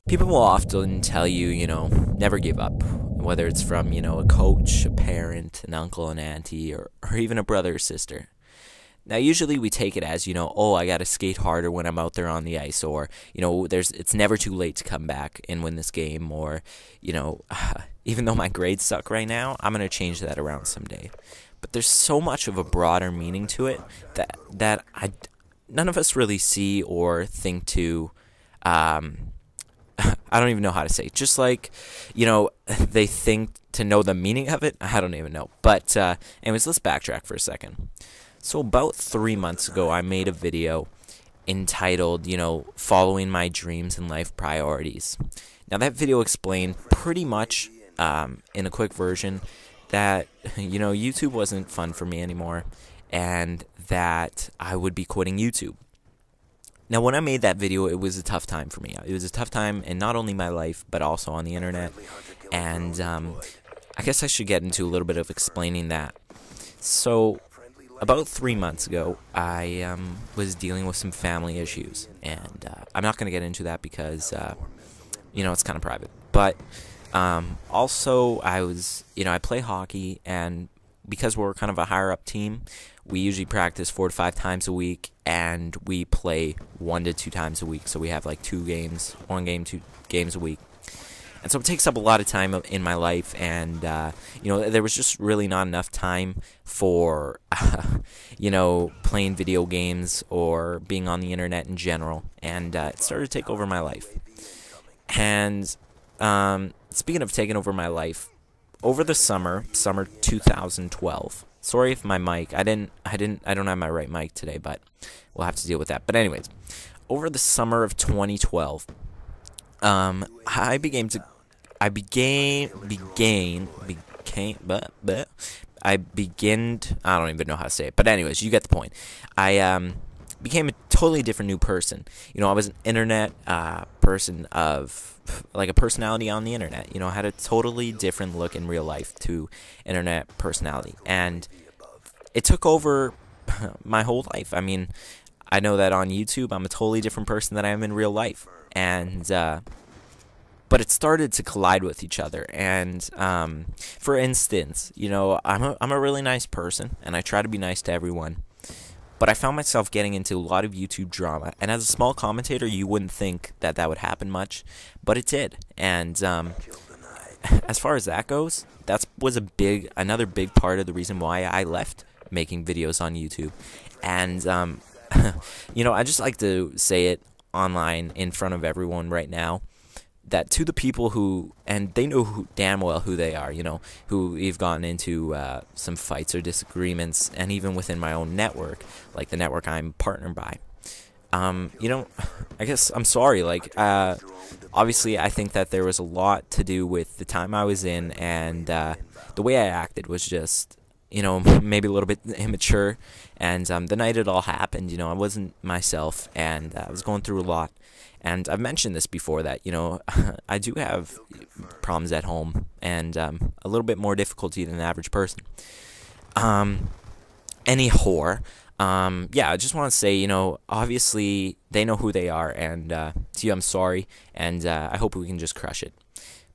People will often tell you, never give up, whether it's from, a coach, a parent, an uncle, an auntie, or even a brother or sister. Now, usually we take it as, oh, I got to skate harder when I'm out there on the ice, or, it's never too late to come back and win this game, or, even though my grades suck right now, I'm going to change that around someday. But there's so much of a broader meaning to it that none of us really see or think to. I don't even know how to say it. Just like, they think to know the meaning of it. I don't even know. But anyways, let's backtrack for a second. So about 3 months ago, I made a video entitled, Following My Dreams and Life Priorities. Now, that video explained pretty much, in a quick version, that, YouTube wasn't fun for me anymore, and that I would be quitting YouTube. Now, when I made that video, it was a tough time for me. It was a tough time in not only my life, but also on the internet. And I guess I should get into a little bit of explaining that. So, about 3 months ago, I was dealing with some family issues. And I'm not going to get into that because, it's kind of private. But also, I play hockey, and because we're kind of a higher-up team, we usually practice 4 to 5 times a week, and we play 1 to 2 times a week. So we have like 2 games, 1 game, 2 games a week. And so it takes up a lot of time in my life, and, there was just really not enough time for, playing video games or being on the internet in general. And it started to take over my life. And speaking of taking over my life, over the summer 2012. Sorry if my mic, I don't have my right mic today, but we'll have to deal with that. But anyways, over the summer of 2012, I began, I don't even know how to say it, but anyways, you get the point. I became a totally different new person. I was an internet person of, like, a personality on the internet. I had a totally different look in real life to internet personality. And it took over my whole life. I mean, I know that on YouTube, I'm a totally different person than I am in real life. And, but it started to collide with each other. And, for instance, I'm a really nice person, and I try to be nice to everyone. But I found myself getting into a lot of YouTube drama. And as a small commentator, you wouldn't think that would happen much, but it did. And as far as that goes, that was another big part of the reason why I left making videos on YouTube. And, I just like to say it online in front of everyone right now, that to the people who, and they know damn well who they are, who we've gotten into some fights or disagreements, and even within my own network, like the network I'm partnered by. I guess I'm sorry. Like, obviously, I think that there was a lot to do with the time I was in, and the way I acted was just, maybe a little bit immature. And the night it all happened, I wasn't myself, and I was going through a lot. And I've mentioned this before that, I do have problems at home, and a little bit more difficulty than the average person. Anyhow, I just want to say, obviously they know who they are, and to you, I'm sorry, and I hope we can just crush it.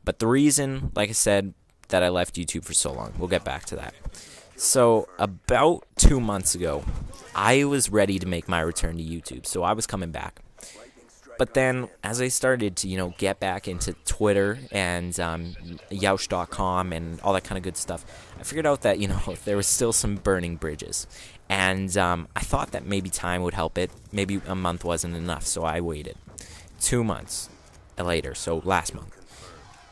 But the reason, like I said, that I left YouTube for so long, we'll get back to that. So about 2 months ago, I was ready to make my return to YouTube, so I was coming back. But then, as I started to, get back into Twitter and Yoush.com and all that kind of good stuff, I figured out that, there was still some burning bridges. And I thought that maybe time would help it. Maybe a month wasn't enough, so I waited. 2 months later, so last month.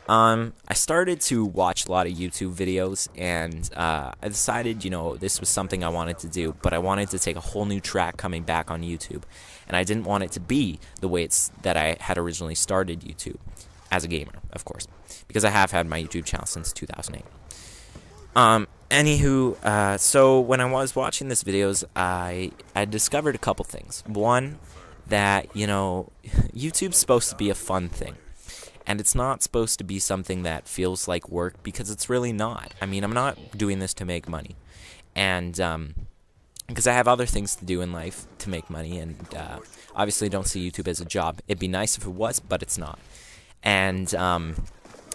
I started to watch a lot of YouTube videos, and I decided, this was something I wanted to do, but I wanted to take a whole new track coming back on YouTube, and I didn't want it to be the way that I had originally started YouTube, as a gamer, of course, because I have had my YouTube channel since 2008. So when I was watching these videos, I discovered a couple things. One, that, YouTube's supposed to be a fun thing. And it's not supposed to be something that feels like work, because it's really not. I mean, I'm not doing this to make money. And because I have other things to do in life to make money, and obviously don't see YouTube as a job. It'd be nice if it was, but it's not. and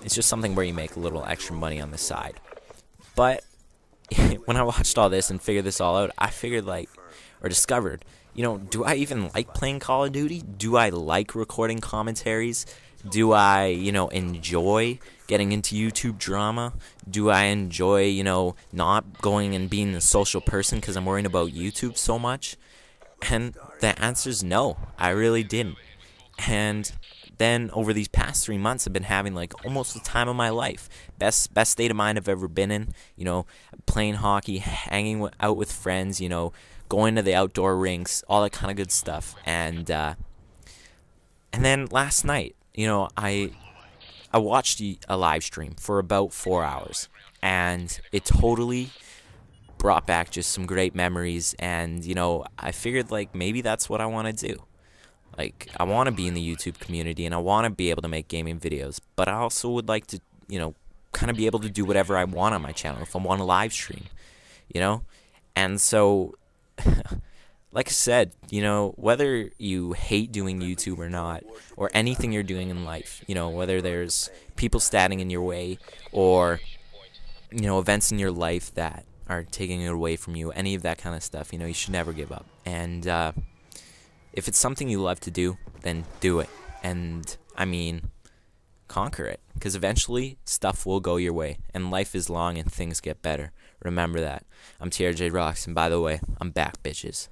it's just something where you make a little extra money on the side. But when I watched all this and figured this all out, I figured or discovered, do I even like playing Call of Duty? Do I like recording commentaries? Do I, enjoy getting into YouTube drama? Do I enjoy, not going and being a social person because I'm worrying about YouTube so much? And the answer is no, I really didn't. And then over these past 3 months, I've been having almost the time of my life. Best state of mind I've ever been in. Playing hockey, hanging out with friends. Going to the outdoor rinks, all that kind of good stuff. And then last night, I watched a live stream for about 4 hours, and it totally brought back just some great memories. And I figured maybe that's what I want to do. I want to be in the YouTube community, and I want to be able to make gaming videos, but I also would like to, kind of be able to do whatever I want on my channel if I want to live stream, And so, like I said, whether you hate doing YouTube or not, or anything you're doing in life, whether there's people standing in your way or, events in your life that are taking it away from you, any of that kind of stuff, you should never give up. And, if it's something you love to do, then do it. And, conquer it. Because eventually, stuff will go your way. And life is long and things get better. Remember that. I'm TRJ Rocks, and by the way, I'm back, bitches.